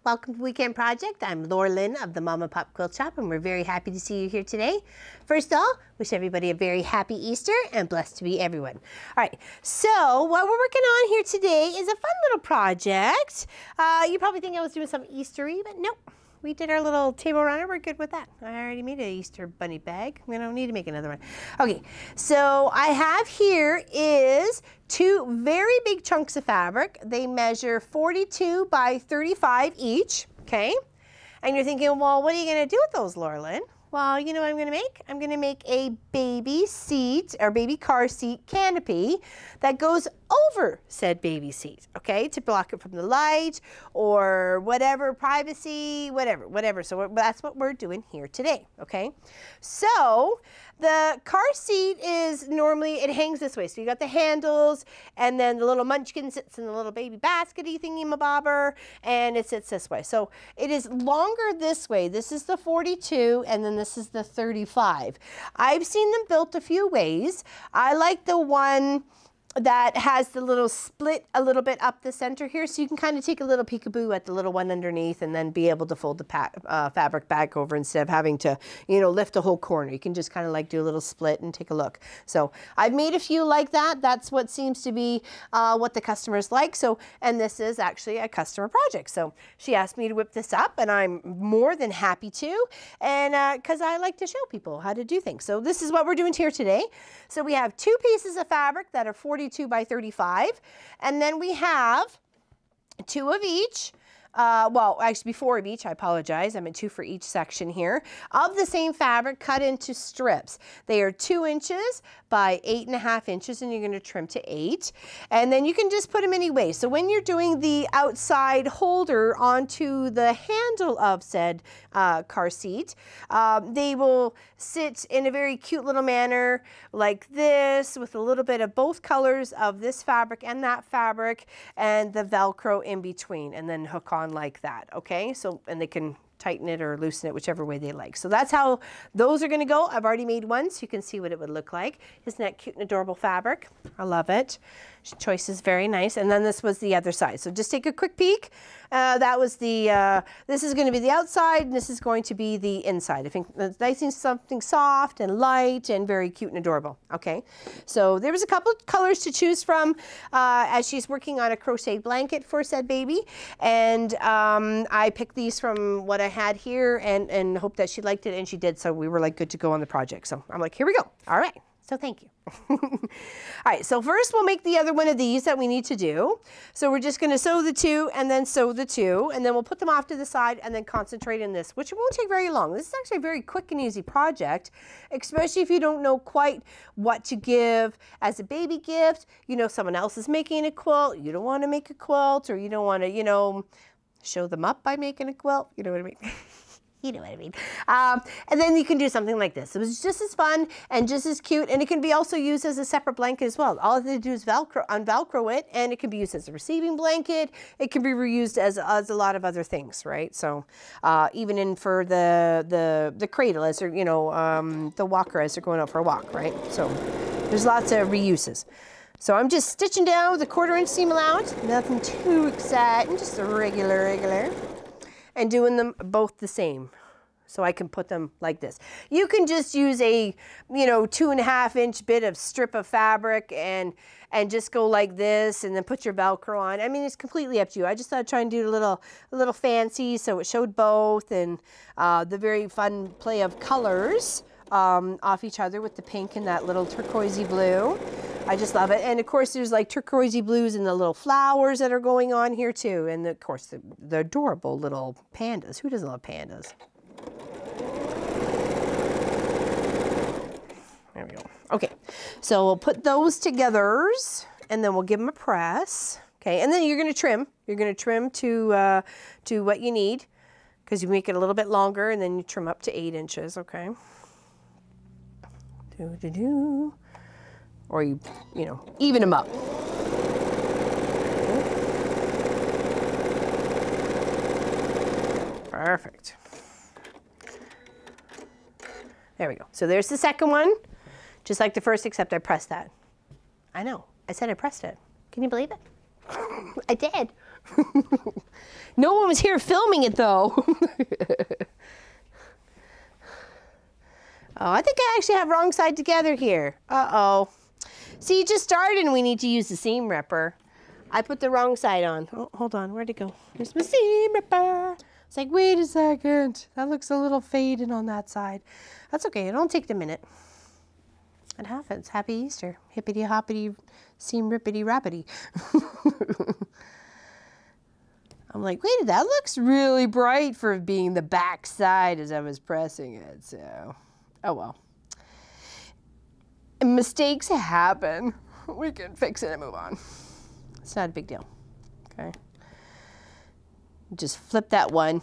Welcome to Weekend Project. I'm Laura Lynn of the Mama Pop Quilt Shop, and we're very happy to see you here today. First of all, wish everybody a very happy Easter and blessed to be everyone. All right, so what we're working on here today is a fun little project. You probably think I was doing something Eastery, but nope. We did our little table runner. We're good with that. I already made an Easter bunny bag. We don't need to make another one. Okay, so I have here is two very big chunks of fabric. They measure 42 by 35 each, okay? And you're thinking, well, what are you going to do with those, Laura Lynn? Well, you know what I'm going to make? I'm going to make a baby seat or baby car seat canopy that goes over said baby seat, okay, to block it from the light or whatever, privacy, whatever. So that's what we're doing here today, okay? So the car seat is normally, it hangs this way. So you got the handles, and then the little munchkin sits in the little baby baskety thingy-mabobber, and it sits this way. So it is longer this way. This is the 42, and then this is the 35. I've seen them built a few ways. I like the one that has the little split a little bit up the center here, so you can kind of take a little peekaboo at the little one underneath and then be able to fold the fabric back over instead of having to, you know, lift a whole corner. You can just kind of like do a little split and take a look. So I've made a few like that. That's what seems to be what the customers like. So, and this is actually a customer project. So she asked me to whip this up, and I'm more than happy to, and because I like to show people how to do things. So this is what we're doing here today. So we have two pieces of fabric that are 42 by 35, and then we have two of each. Well, actually 4 of each, I apologize. I meant 2 for each section here, of the same fabric cut into strips. They are 2 inches by 8.5 inches, and you're going to trim to 8. And then you can just put them any way. So when you're doing the outside holder onto the handle of said car seat, they will sit in a very cute little manner like this, with a little bit of both colors of this fabric and that fabric, and the Velcro in between, and then hook on like that, okay? So, and they can tighten it or loosen it whichever way they like. So that's how those are going to go. I've already made one, so you can see what it would look like. Isn't that cute and adorable fabric? I love it. Choice is very nice. And then this was the other side. So just take a quick peek. That was the, this is going to be the outside, and this is going to be the inside. I think that's nice and something soft and light and very cute and adorable. Okay, so there was a couple of colors to choose from as she's working on a crochet blanket for said baby. And I picked these from what I had here and hoped that she liked it, and she did. So we were like good to go on the project. So I'm like, here we go. All right. So thank you. All right, so first we'll make the other one of these that we need to do. So we're just going to sew the 2 and then sew the 2, and then we'll put them off to the side and then concentrate in this, which won't take very long. This is actually a very quick and easy project, especially if you don't know quite what to give as a baby gift. You know, someone else is making a quilt. You don't want to make a quilt, or you don't want to, you know, show them up by making a quilt. You know what I mean? You know what I mean. And then you can do something like this. It was just as fun and just as cute, and it can be also used as a separate blanket as well. All they do is unvelcro it, and it can be used as a receiving blanket. It can be reused as a lot of other things, right? So even in for the cradle as they're, you know, the walker as they're going out for a walk, right? So there's lots of reuses. So I'm just stitching down with a 1/4 inch seam allowance. Nothing too exciting, just a regular. And doing them both the same, so I can put them like this. You can just use a, you know, 2.5 inch bit of strip of fabric and just go like this, and then put your Velcro on. I mean, it's completely up to you. I just thought I'd try and do a little fancy, so it showed both, and the very fun play of colors off each other with the pink and that little turquoisey blue. I just love it. And of course there's like turquoisey blues and the little flowers that are going on here too. And of course the adorable little pandas. Who doesn't love pandas? There we go. Okay, so we'll put those together, and then we'll give them a press. Okay, and then you're going to trim. You're going to trim to what you need, because you make it a little bit longer, and then you trim up to 8 inches. Okay. Or you know, even them up. Perfect. There we go. So there's the second one, just like the first, except I pressed that. I know. I said I pressed it. Can you believe it? I did. No one was here filming it though. Oh, I think I actually have wrong side together here. Uh-oh. See, it just started and we need to use the seam ripper. I put the wrong side on. Oh, hold on, where'd it go? Here's my seam ripper. It's like, wait a second. That looks a little faded on that side. That's okay, it'll take a minute. It happens. Happy Easter. Hippity hoppity, seam rippity rappity. I'm like, wait, that looks really bright for being the back side as I was pressing it, so. Oh well. Mistakes happen. We can fix it and move on. It's not a big deal. Okay. Just flip that one.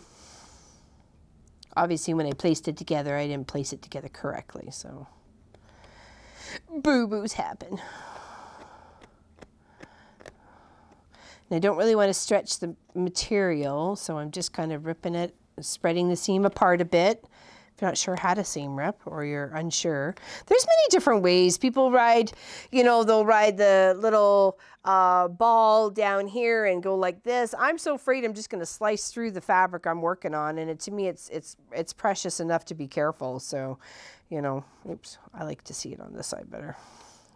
Obviously, when I placed it together, I didn't place it together correctly, so boo-boos happen. And I don't really want to stretch the material, so I'm just kind of ripping it, spreading the seam apart a bit. If you're not sure how to seam rip or you're unsure, there's many different ways. People ride, you know, they'll ride the little ball down here and go like this. I'm so afraid I'm just going to slice through the fabric I'm working on, and to me it's precious enough to be careful. So, you know, oops, I like to see it on this side better.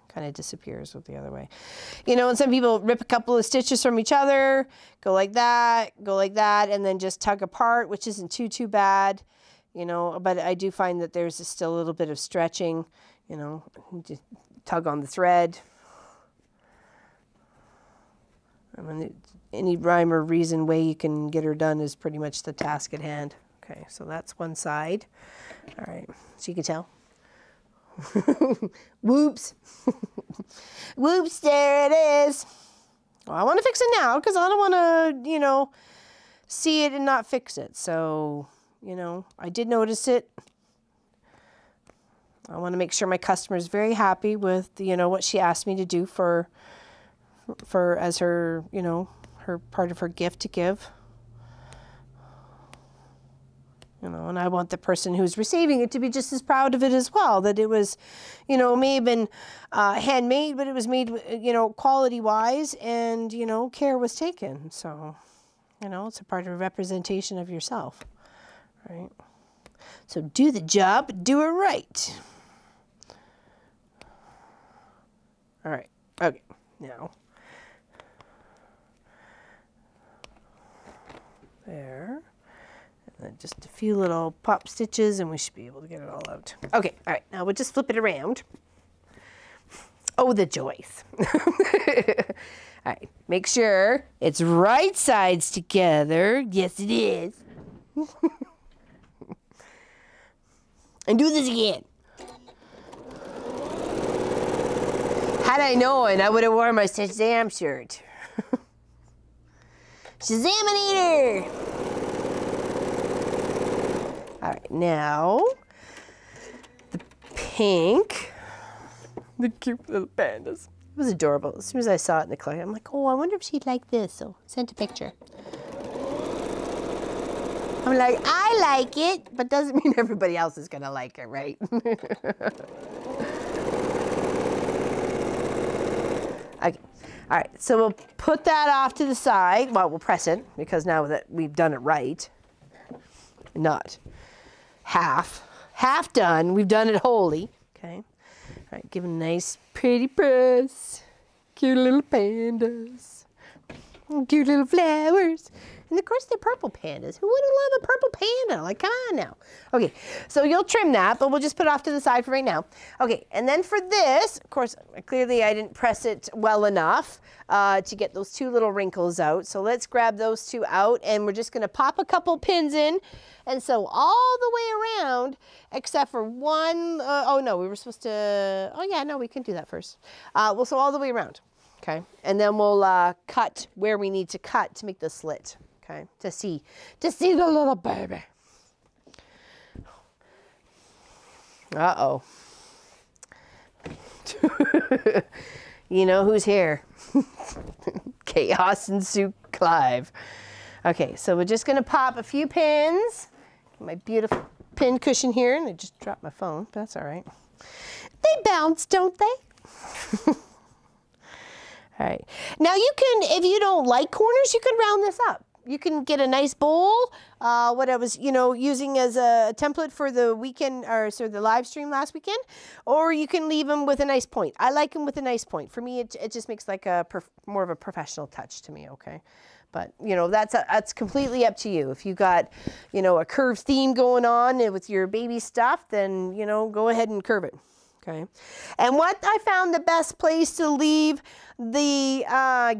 Kind of disappears with the other way. You know, and some people rip a couple of stitches from each other, go like that, and then just tug apart, which isn't too bad. You know, but I do find that there's still a little bit of stretching, you know, just tug on the thread. I mean, any rhyme or reason way you can get her done is pretty much the task at hand. Okay, so that's one side. All right, so you can tell. Whoops. Whoops, there it is. Well, I want to fix it now because I don't want to, you know, see it and not fix it. So, you know, I did notice it. I want to make sure my customer is very happy with, you know, what she asked me to do for as her, you know, her part of her gift to give. You know, and I want the person who's receiving it to be just as proud of it as well, that it was, you know, may have been handmade, but it was made, you know, quality-wise, and, you know, care was taken. So, you know, it's a part of a representation of yourself, right? So do the job, but do it right. All right, okay, now, there. And just a few little pop stitches and we should be able to get it all out. Okay, all right, now we'll just flip it around. Oh, the joys. All right, make sure it's right sides together. Yes, it is. And do this again. Had I known, I would have worn my Shazam shirt. Shazaminator! All right, now the pink, the cute little pandas. It was adorable. As soon as I saw it in the collection, I'm like, oh, I wonder if she'd like this. So sent a picture. I'm like, I like it, but doesn't mean everybody else is gonna like it, right? Okay. All right, so we'll put that off to the side. Well, we'll press it because now that we've done it right, not half done. We've done it wholly. Okay. All right, give it a nice, pretty press. Cute little pandas. Cute little flowers. And of course, they're purple pandas. Who wouldn't love a purple panda? Like, come on now. Okay, so you'll trim that, but we'll just put it off to the side for right now. Okay, and then for this, of course, clearly I didn't press it well enough to get those two little wrinkles out. So let's grab those two out, and we're just gonna pop a couple pins in and sew all the way around, except for one, oh no, we were supposed to, oh yeah, no, we can do that first. We'll sew all the way around, okay? And then we'll cut where we need to cut to make the slit. Okay, to see the little baby. Uh-oh. You know who's here? Chaos and Sue Clive. Okay, so we're just gonna pop a few pins. My beautiful pin cushion here, and I just dropped my phone, but that's all right. They bounce, don't they? All right. Now you can, if you don't like corners, you can round this up. You can get a nice bowl, what I was, using as a template for the weekend, or so the live stream last weekend, or you can leave them with a nice point. I like them with a nice point. For me, it just makes like more of a professional touch to me, okay? But, that's completely up to you. If you got, a curved theme going on with your baby stuff, then, go ahead and curve it. Okay. And what I found the best place to leave the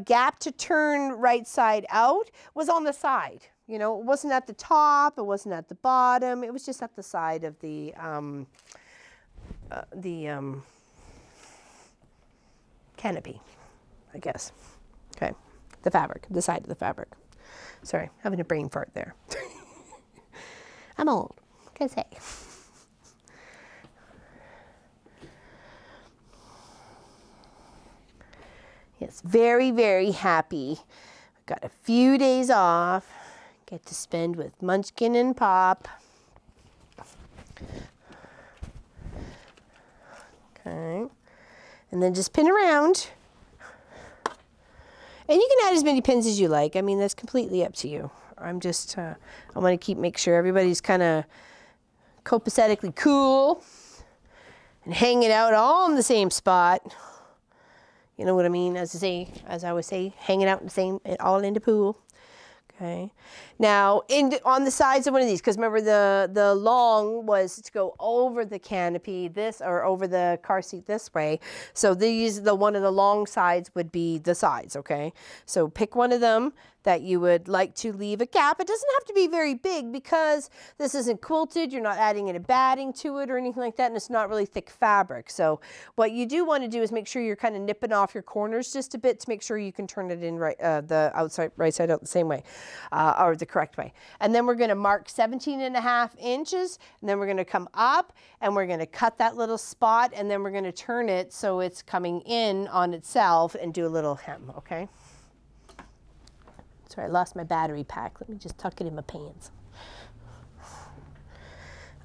gap to turn right side out was on the side. It wasn't at the top, it wasn't at the bottom, it was just at the side of the canopy, I guess. Okay. The fabric, the side of the fabric. Sorry, having a brain fart there. I'm old, what can I say? Yes, very, very happy. I've got a few days off. Get to spend with Munchkin and Pop. Okay. And then just pin around. And you can add as many pins as you like. I mean, that's completely up to you. I'm just, I want to make sure everybody's kind of copacetically cool and hanging out all in the same spot. You know what I mean? As I always say, hanging out in the same, all in the pool. Okay. Now, on the sides of one of these, because remember the long was to go over the canopy, or over the car seat this way. So one of the long sides would be the sides, okay? So pick one of them that you would like to leave a gap. It doesn't have to be very big because this isn't quilted, you're not adding any batting to it or anything like that, and it's not really thick fabric. So what you do want to do is make sure you're kind of nipping off your corners just a bit to make sure you can turn it in the outside, right side out the same way, or the correct way. And then we're going to mark 17.5 inches, and then we're going to come up and we're going to cut that little spot, and then we're going to turn it so it's coming in on itself and do a little hem, okay? Sorry, I lost my battery pack. Let me just tuck it in my pants.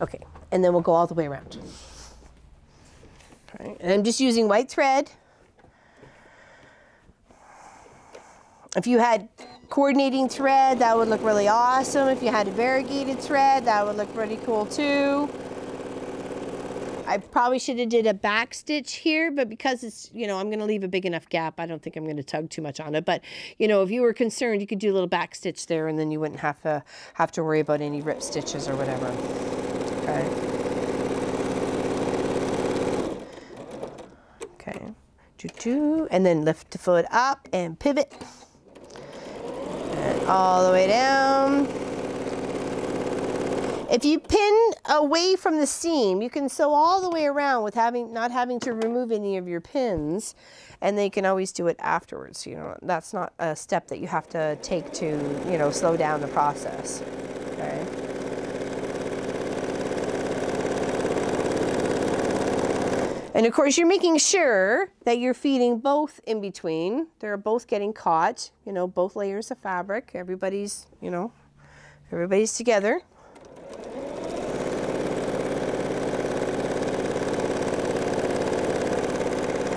Okay, and then we'll go all the way around. All right, and I'm just using white thread. If you had coordinating thread, that would look really awesome. If you had a variegated thread, that would look really cool too. I probably should have did a back stitch here, but because it's, I'm going to leave a big enough gap, I don't think I'm going to tug too much on it. But, if you were concerned, you could do a little back stitch there, and then you wouldn't have to worry about any rip stitches or whatever. Okay. Okay. And then lift the foot up and pivot. And all the way down. If you pin away from the seam, you can sew all the way around with not having to remove any of your pins, and then you can always do it afterwards. That's not a step that you have to take to, slow down the process. Okay. And of course, you're making sure that you're feeding both in between. They're both getting caught, both layers of fabric. Everybody's together.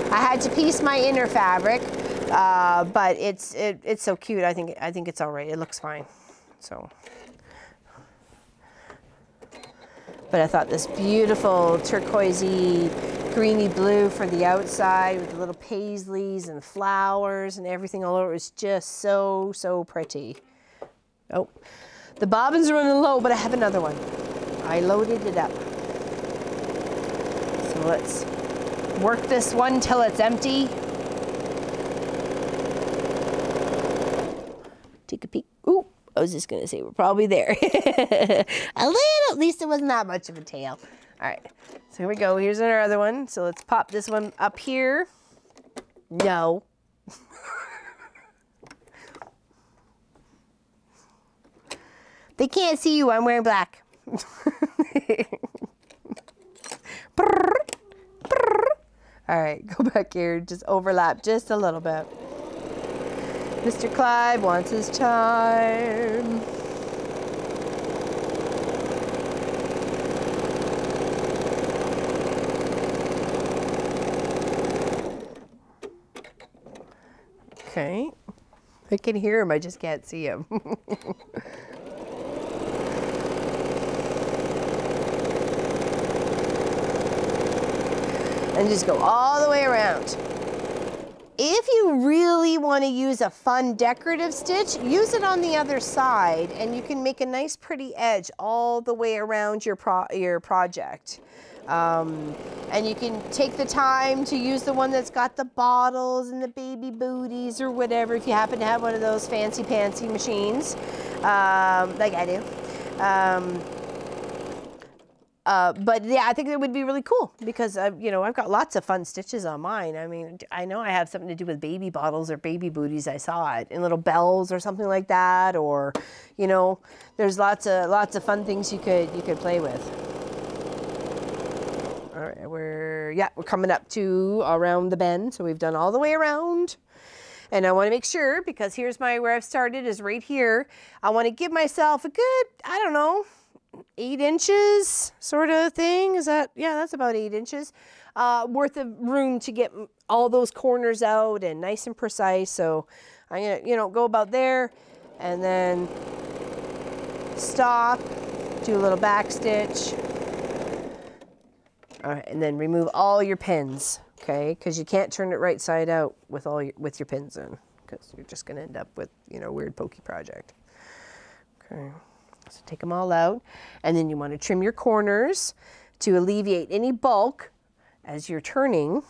I had to piece my inner fabric, but it's so cute. I think it's all right. It looks fine. So, but I thought this beautiful turquoisey, greeny blue for the outside with the little paisleys and flowers and everything all over was just so pretty. Oh, the bobbins are running low, but I have another one. I loaded it up. So let's work this one till it's empty. Take a peek. Ooh, I was just gonna say we're probably there. A little, at least it wasn't that much of a tail. All right, so here we go. Here's our other one. So let's pop this one up here. No. They can't see you, I'm wearing black. All right, go back here, just overlap just a little bit. Mr. Clive wants his time. Okay. I can hear him, I just can't see him. And just go all the way around. If you really want to use a fun decorative stitch, use it on the other side and you can make a nice pretty edge all the way around your project. And you can take the time to use the one that's got the bottles and the baby booties or whatever, if you happen to have one of those fancy pantsy machines, like I do. But yeah, I think it would be really cool because, you know, I've got lots of fun stitches on mine. I mean, I know I have something to do with baby bottles or baby booties. I saw it in little bells or something like that, or, you know, there's lots of fun things you could play with. All right, we're coming up to around the bend, so we've done all the way around. And I want to make sure, because here's where I've started is right here. I want to give myself a good, I don't know, 8 inches sort of thing. Is that, yeah, that's about 8 inches worth of room to get all those corners out and nice and precise. So I'm gonna, you know, go about there and then stop, do a little back stitch. All right, and then remove all your pins, okay? Because you can't turn it right side out with your pins in, because you're just gonna end up with, you know, a weird pokey project. Okay. So take them all out, and then you want to trim your corners to alleviate any bulk as you're turning.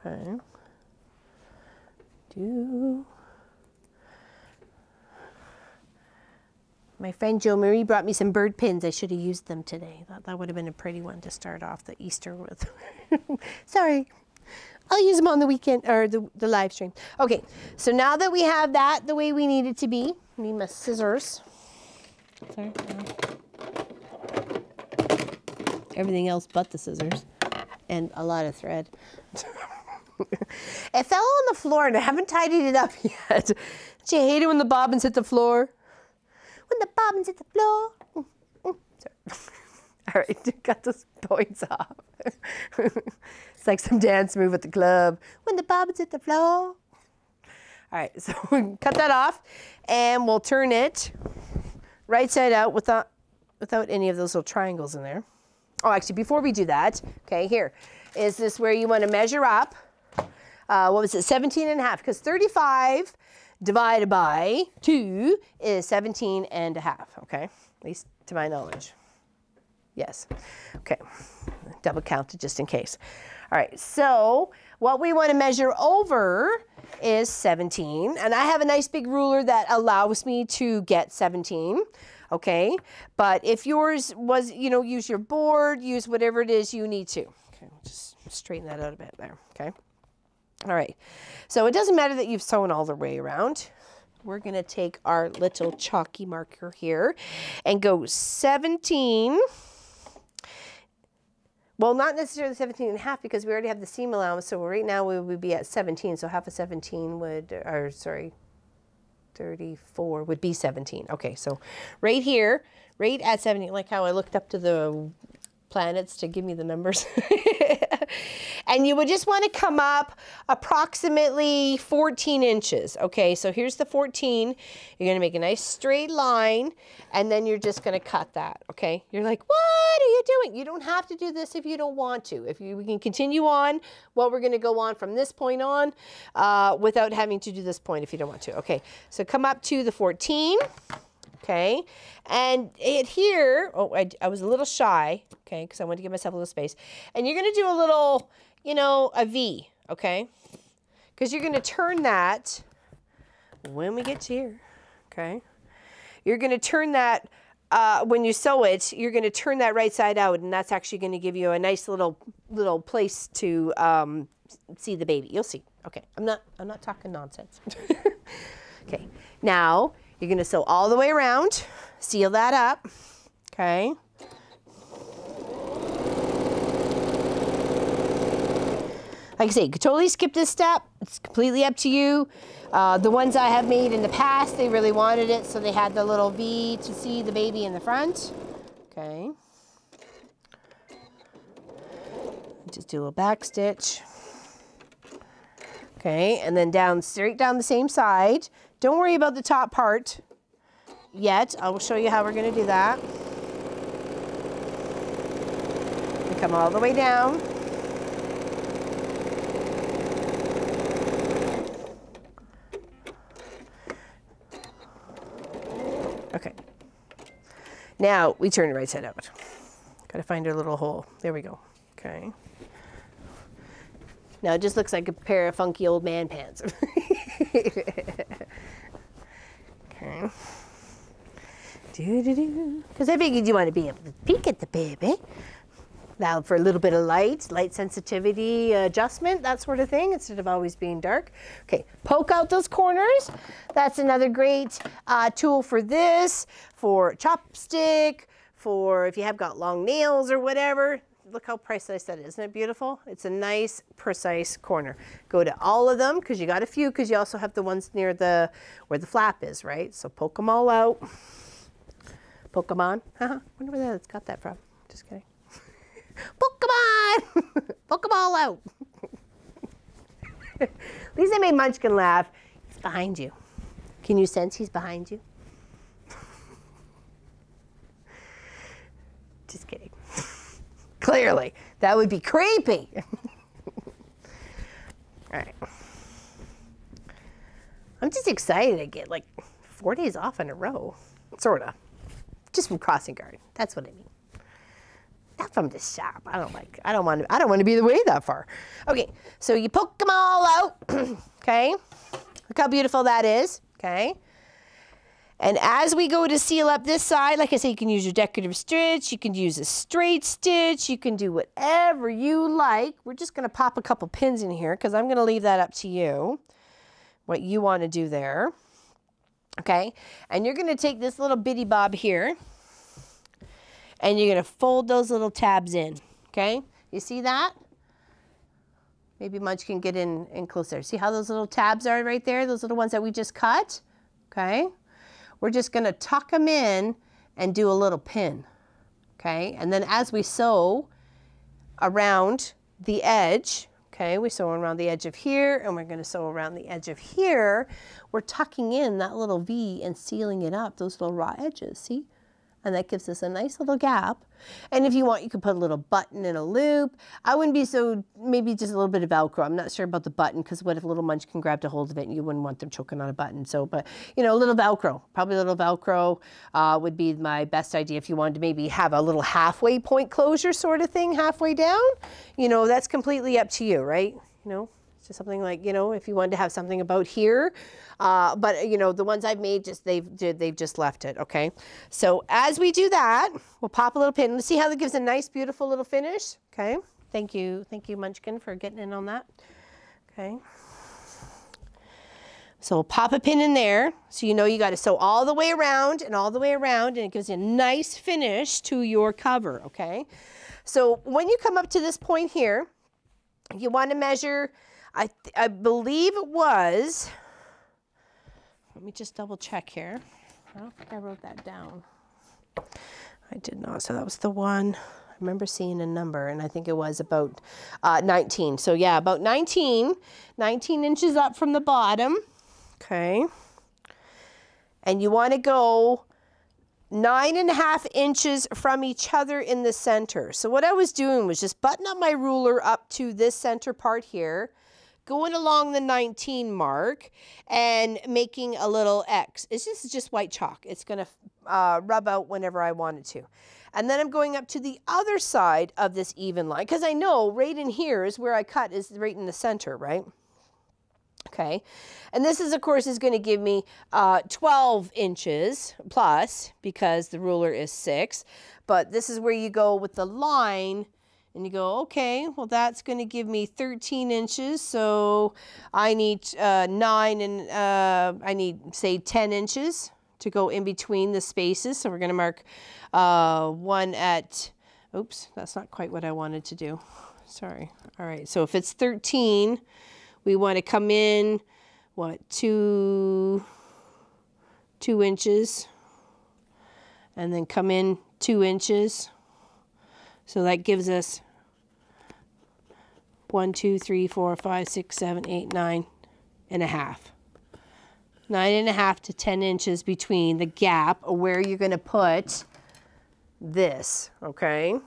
Okay. My friend Jo Marie brought me some bird pins. I should have used them today. That would have been a pretty one to start off the Easter with. Sorry. I'll use them on the weekend, or the live stream. Okay, so now that we have that the way we need it to be, I need my scissors. Sorry. Everything else but the scissors and a lot of thread. It fell on the floor and I haven't tidied it up yet. Don't you hate it when the bobbins hit the floor? When the bobbins hit the floor. Sorry. All right, got those points off. It's like some dance move at the club. When the bobbins hit the floor. All right, so cut that off and we'll turn it right side out without any of those little triangles in there. Oh, actually, before we do that, okay, here, is this where you want to measure up, what was it, 17 and a half, because 35 divided by 2 is 17 and a half, okay, at least to my knowledge. Yes, okay, double counted just in case. All right, so what we want to measure over is 17, and I have a nice big ruler that allows me to get 17, okay? But if yours was, you know, use your board, use whatever it is you need to. Okay, just straighten that out a bit there, okay? All right, so it doesn't matter that you've sewn all the way around. We're gonna take our little chalky marker here and go 17. Well, not necessarily 17 and a half because we already have the seam allowance. So right now we would be at 17. So half of 17 would, or sorry, 34 would be 17. Okay, so right here, right at 17, like how I looked up to the planets to give me the numbers. And you would just want to come up approximately 14 inches. Okay, so here's the 14. You're going to make a nice straight line, and then you're just going to cut that, okay? You're like, what are you doing? You don't have to do this if you don't want to. We can continue on what we're going to go on from this point on without having to do this point if you don't want to. Okay, so come up to the 14. Okay, and here, oh, I was a little shy, okay, because I wanted to give myself a little space. And you're going to do a little, you know, a V, okay, because you're going to turn that when we get to here, okay. You're going to turn that, when you sew it, you're going to turn that right side out, and that's actually going to give you a nice little place to see the baby. You'll see. Okay, I'm not talking nonsense. Okay, now you're going to sew all the way around, seal that up, okay? Like I say, you could totally skip this step. It's completely up to you. The ones I have made in the past, they really wanted it, so they had the little V to see the baby in the front. Okay. Just do a little back stitch. Okay, and then down, straight down the same side. Don't worry about the top part yet. I will show you how we're gonna do that. And come all the way down. Okay. Now we turn it right side out. Gotta find our little hole. There we go. Okay. Now it just looks like a pair of funky old man pants. Okay. Because I figured you want to be able to peek at the baby. Now for a little bit of light sensitivity adjustment, that sort of thing, instead of always being dark. Okay, poke out those corners. That's another great tool for this, for chopstick, for if you have got long nails or whatever. Look how precise that is. Isn't it beautiful? It's a nice, precise corner. Go to all of them, because you got a few, because you also have the ones near the, where the flap is, right? So poke them all out. Poke them on. Wonder where that's got that from. Just kidding. Poke them on! Poke them all out. At least I made Munchkin laugh. He's behind you. Can you sense he's behind you? Just kidding. Clearly, that would be creepy. All right. I'm just excited to get like 4 days off in a row, sorta. Just from crossing guard. That's what I mean. Not from the shop. I don't want to be away that far. Okay, so you poke them all out. Okay, look how beautiful that is. Okay. And as we go to seal up this side, like I said, you can use your decorative stitch, you can use a straight stitch, you can do whatever you like. We're just going to pop a couple pins in here because I'm going to leave that up to you, what you want to do there. Okay, and you're going to take this little bitty bob here, and you're going to fold those little tabs in. Okay, you see that? Maybe Munch can get in closer. See how those little tabs are right there? Those little ones that we just cut? Okay. We're just going to tuck them in and do a little pin, okay? And then as we sew around the edge, okay, we sew around the edge of here, and we're going to sew around the edge of here, we're tucking in that little V and sealing it up, those little raw edges, see? And that gives us a nice little gap. And if you want, you could put a little button in a loop. I wouldn't be so, maybe just a little bit of Velcro. I'm not sure about the button, because what if a little Munchkin grabbed a hold of it and you wouldn't want them choking on a button. So, but, you know, a little Velcro, probably a little Velcro would be my best idea if you wanted to maybe have a little halfway point closure sort of thing halfway down. You know, that's completely up to you, right? You know, it's just something like, you know, if you wanted to have something about here. But you know, the ones I've made, they've just left it, okay? So as we do that, we'll pop a little pin. Let's see how that gives a nice, beautiful little finish, okay? Thank you, Munchkin, for getting in on that, okay? So we'll pop a pin in there, so you know you got to sew all the way around and all the way around, and it gives you a nice finish to your cover, okay? So when you come up to this point here, you want to measure, I believe it was, let me just double check here. I don't think I wrote that down. I did not, so that was the one. I remember seeing a number, and I think it was about 19. So yeah, about 19 inches up from the bottom, okay? And you want to go 9.5 inches from each other in the center. So what I was doing was just button up my ruler up to this center part here, going along the 19 mark and making a little X. This is just white chalk. It's going to rub out whenever I want it to. And then I'm going up to the other side of this even line, because I know right in here is where I cut, is right in the center, right? Okay. And this is, of course, is going to give me 12 inches plus, because the ruler is 6. But this is where you go with the line. And you go, okay, well, that's going to give me 13 inches. So I need 9 and I need, say, 10 inches to go in between the spaces. So we're going to mark one at, oops, that's not quite what I wanted to do. Sorry. All right. So if it's 13, we want to come in, what, 2 inches, and then come in 2 inches. So that gives us 1, 2, 3, 4, 5, 6, 7, 8, 9, 1.5. 9.5 to 10 inches between the gap of where you're going to put this, okay?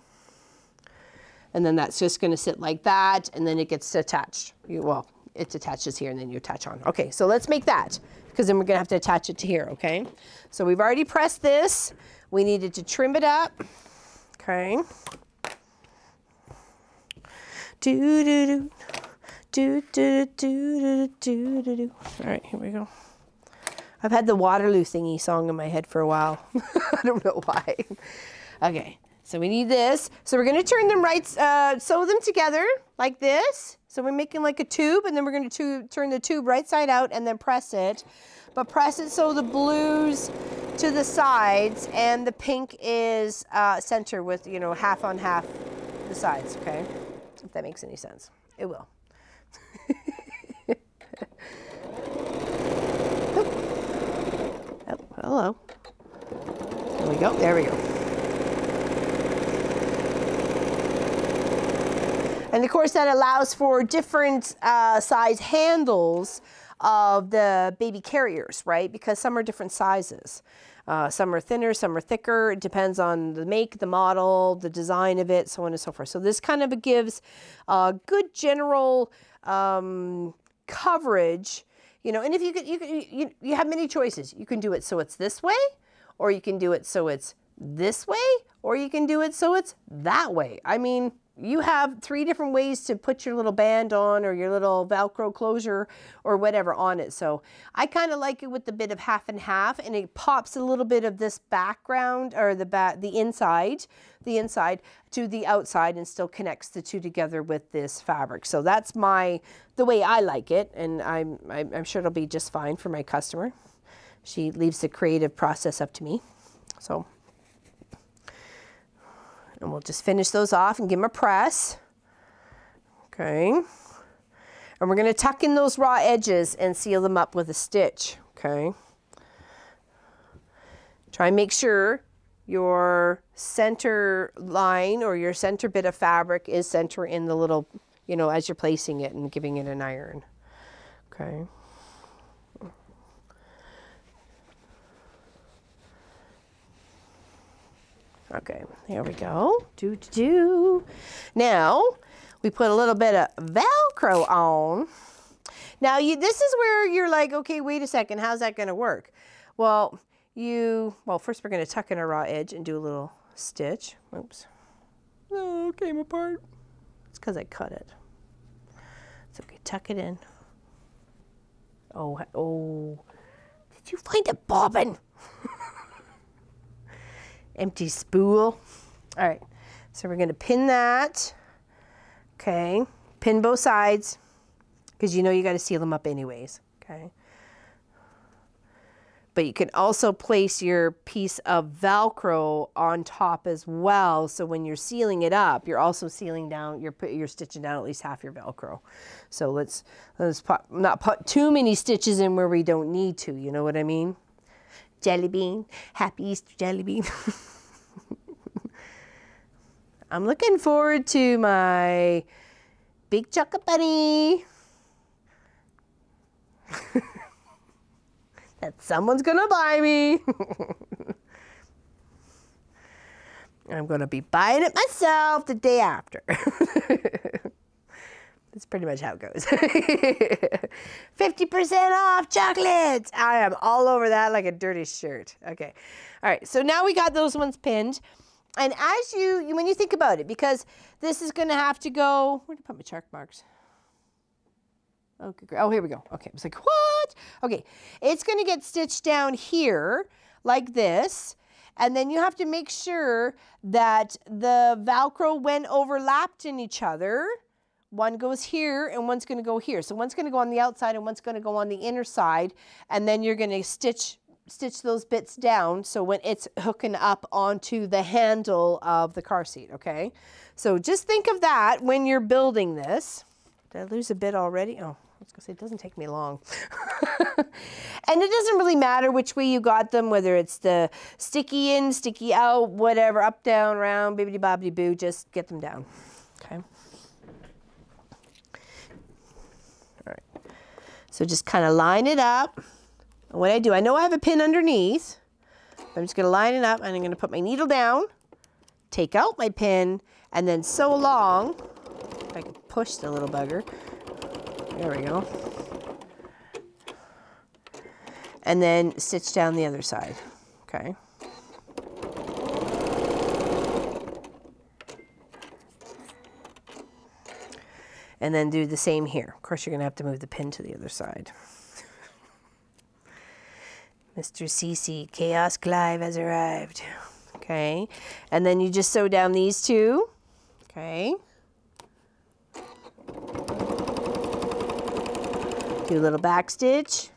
And then that's just going to sit like that, and then it gets attached. Well, it attaches here, and then you attach on. Okay, so let's make that, because then we're going to have to attach it to here, okay? So we've already pressed this. We needed to trim it up, okay? Do-do-do, do-do-do-do-do-do-do-do. All right, here we go. I've had the Waterloo thingy song in my head for a while. I don't know why. Okay, so we need this. So we're gonna turn them right, sew them together like this. So we're making like a tube, and then we're gonna turn the tube right side out and then press it. But press it so the blue's to the sides and the pink is center with, you know, half on half the sides, okay? If that makes any sense. It will. Oh, hello. There we go. There we go. And of course that allows for different size handles of the baby carriers, right? Because some are different sizes. Some are thinner, some are thicker. It depends on the make, the model, the design of it, so on and so forth. So this kind of gives good general coverage, you know. And if you have many choices. You can do it so it's this way, or you can do it so it's this way, or you can do it so it's that way. I mean, you have 3 different ways to put your little band on, or your little Velcro closure or whatever on it. So I kind of like it with the bit of half and half, and it pops a little bit of this background, or the inside to the outside, and still connects the two together with this fabric. So that's the way I like it, and I'm sure it'll be just fine for my customer. She leaves the creative process up to me. So. And we'll just finish those off and give them a press. Okay. And we're going to tuck in those raw edges and seal them up with a stitch. Okay. Try and make sure your center line or your center bit of fabric is center in the little, you know, as you're placing it and giving it an iron. Okay. Okay, there we go. Now, we put a little bit of Velcro on. Now, this is where you're like, okay, wait a second, how's that going to work? Well, first we're going to tuck in a raw edge and do a little stitch. Oops. Oh, it came apart. It's because I cut it. It's okay, tuck it in. Oh, did you find a bobbin? Empty spool. All right, so we're going to pin that. Okay, pin both sides, because you know you got to seal them up anyways. Okay, but you can also place your piece of Velcro on top as well. So when you're sealing it up, you're also sealing down. You're stitching down at least half your Velcro. So let's not put too many stitches in where we don't need to. You know what I mean? Jelly bean, happy Easter jelly bean. I'm looking forward to my big chocolate bunny that someone's gonna buy me. I'm gonna be buying it myself the day after. That's pretty much how it goes. 50% off chocolates. I am all over that like a dirty shirt. Okay. All right. So now we got those ones pinned. And as when you think about it, because this is going to have to go, where did I put my chalk marks? Okay, great. Oh, here we go. Okay. I was like, what? Okay. It's going to get stitched down here like this. And then you have to make sure that the Velcro, when overlapped in each other, one goes here and one's going to go here. So one's going to go on the outside and one's going to go on the inner side. And then you're going to stitch those bits down so when it's hooking up onto the handle of the car seat, okay? So just think of that when you're building this. Did I lose a bit already? Oh, I was going to say, it doesn't take me long. And it doesn't really matter which way you got them, whether it's the sticky in, sticky out, whatever, up, down, round, bibbidi-bobbidi-boo, just get them down, okay? So just kind of line it up. And what I do, I know I have a pin underneath. I'm just going to line it up, and I'm going to put my needle down, take out my pin, and then sew along. If I can push the little bugger. There we go. And then stitch down the other side. Okay. And then do the same here. Of course, you're going to have to move the pin to the other side. Mr. CC, Chaos Clive has arrived. Okay. And then you just sew down these two. Okay. Do a little back stitch.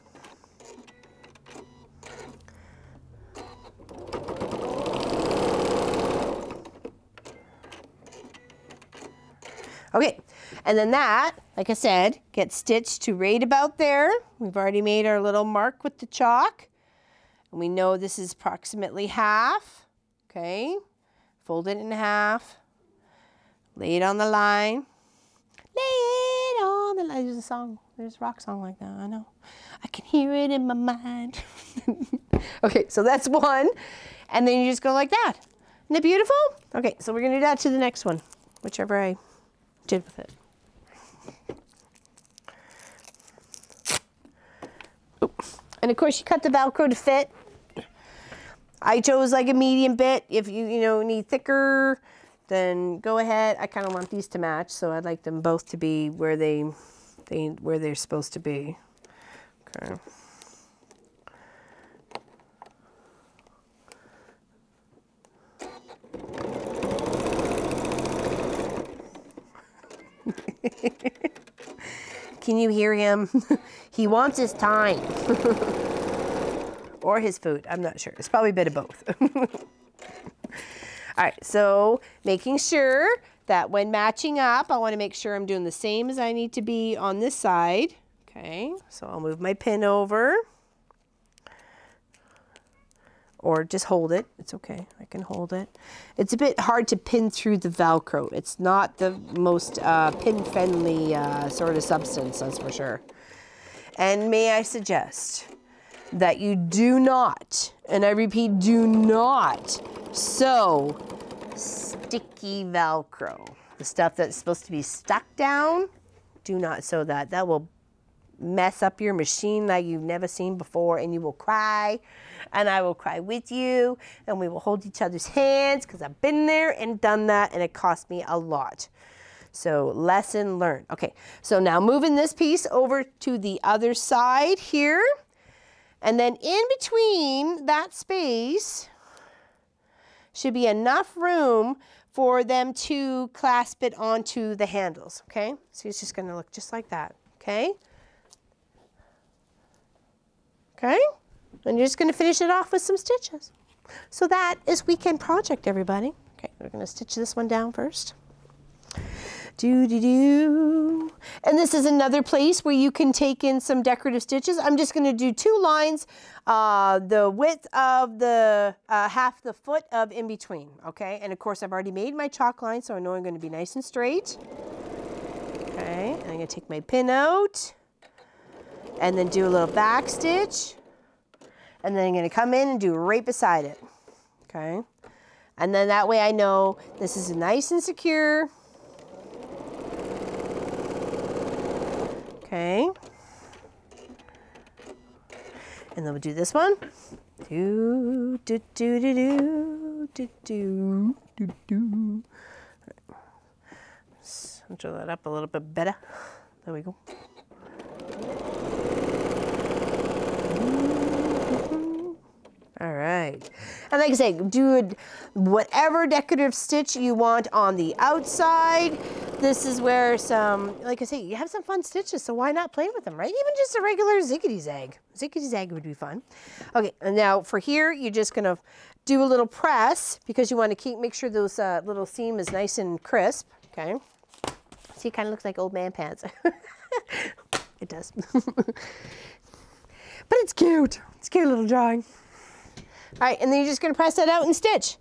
Okay, and then that, like I said, gets stitched to right about there. We've already made our little mark with the chalk. And we know this is approximately half. Okay, fold it in half. Lay it on the line. Lay it on the line. There's a song, there's a rock song like that, I know. I can hear it in my mind. Okay, so that's one. And then you just go like that. Isn't it beautiful? Okay, so we're gonna do that to the next one, whichever I did with it. Oop. And of course you cut the Velcro to fit. I chose like a medium bit. If you need thicker, then go ahead. I kind of want these to match, so I'd like them both to be where they're supposed to be. Okay. Can you hear him? He wants his time. Or his food, I'm not sure. It's probably a bit of both. All right, so making sure that when matching up, I want to make sure I'm doing the same as I need to be on this side. Okay, so I'll move my pin over. Or just hold it. It's okay, I can hold it. It's a bit hard to pin through the Velcro. It's not the most pin-friendly sort of substance, that's for sure. And may I suggest that you do not, and I repeat, do not sew sticky Velcro. The stuff that's supposed to be stuck down, do not sew that. That will mess up your machine like you've never seen before, and you will cry, and I will cry with you, and we will hold each other's hands because I've been there and done that, and it cost me a lot. So lesson learned. Okay, so now moving this piece over to the other side here, and then in between that space should be enough room for them to clasp it onto the handles, okay? So it's just gonna look just like that, okay? Okay, and you're just gonna finish it off with some stitches. So that is weekend project, everybody. Okay, we're gonna stitch this one down first. Do-do-do. And this is another place where you can take in some decorative stitches. I'm just gonna do 2 lines, the width of the half the foot of in between, okay? And of course, I've already made my chalk line, so I know I'm gonna be nice and straight. Okay, and I'm gonna take my pin out, and then do a little back stitch, and then I'm gonna come in and do right beside it, okay? And then that way I know this is nice and secure. Okay. And then we'll do this one. Do, do, do, do, do, do, do, do, do. Draw that up a little bit better. There we go. All right. And like I say, do whatever decorative stitch you want on the outside. This is where some, like I say, you have some fun stitches, so why not play with them, right? Even just a regular ziggity-zag. Ziggity-zag would be fun. Okay, and now for here, you're just gonna do a little press because you want to make sure those little seam is nice and crisp, okay? See, it kind of looks like old man pants. It does. But it's cute. It's a cute little drawing. All right, and then you're just gonna press that out and stitch.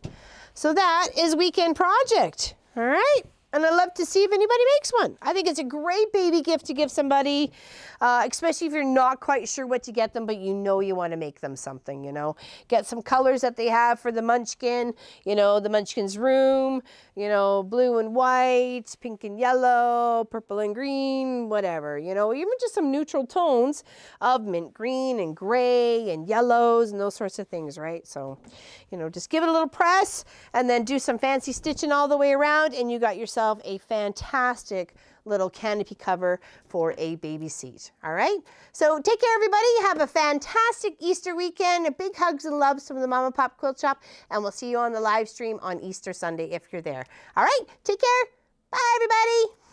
So that is weekend project, all right? And I'd love to see if anybody makes one. I think it's a great baby gift to give somebody, especially if you're not quite sure what to get them, but you know you want to make them something, you know. Get some colors that they have for the Munchkin, you know, the Munchkin's room, you know, blue and white, pink and yellow, purple and green, whatever, you know, even just some neutral tones of mint green and gray and yellows and those sorts of things, right? So, you know, just give it a little press and then do some fancy stitching all the way around, and you got yourself a fantastic little canopy cover for a baby seat. All right, so take care, everybody. Have a fantastic Easter weekend. Big hugs and loves from the Mama Pop Quilt Shop, and we'll see you on the live stream on Easter Sunday if you're there. All right, take care. Bye, everybody.